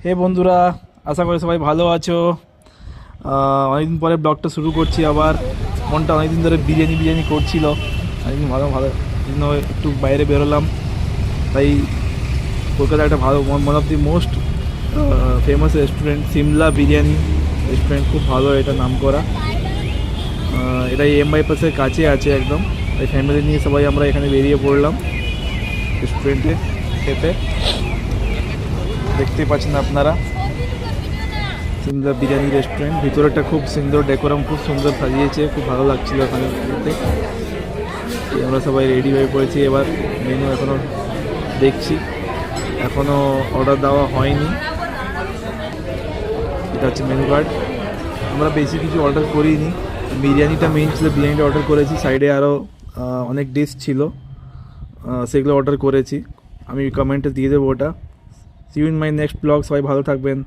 হে বন্ধুরা, আশা করি সবাই ভালো আছো। অনেকদিন পরে ব্লগটা শুরু করছি আবার। মনটা অনেকদিন ধরে বিরিয়ানি বিরিয়ানি করছিল, অনেকদিন ভালো ভালো জন্য একটু বাইরে বেরোলাম। তাই কলকাতার একটা ভালো one of the most famous restaurant Shimla biryani restaurant, খুব ভালো, এটা নাম করা। এটা এম বাইপাসের কাছে আছে একদম। তাই ফ্যামিলি নিয়ে সবাই আমরা এখানে বেরিয়ে পড়লাম রেস্টুরেন্টে খেতে। দেখতেই পাচ্ছেন আপনারা সিমলা বিরিয়ানি রেস্টুরেন্ট। ভিতরেটা খুব সুন্দর, ডেকোরাম খুব সুন্দর সাজিয়েছে, খুব ভালো লাগছিল ওখানে খেতে। আমরা সবাই রেডি হয়ে পড়েছি, এবার মেনু এখনও দেখছি, এখনও অর্ডার দেওয়া হয়নি। এটা হচ্ছে মেনু কার্ড। আমরা বেশি কিছু অর্ডার করিনি, বিরিয়ানিটা মেইন ছিল, বিরিয়ানিটা অর্ডার করেছি। সাইডে আরও অনেক ডিশ ছিল, সেগুলো অর্ডার করেছি। আমি কমেন্টে দিয়ে দেবো ওটা। See you in my next blog. সবাই ভালো থাকবেন।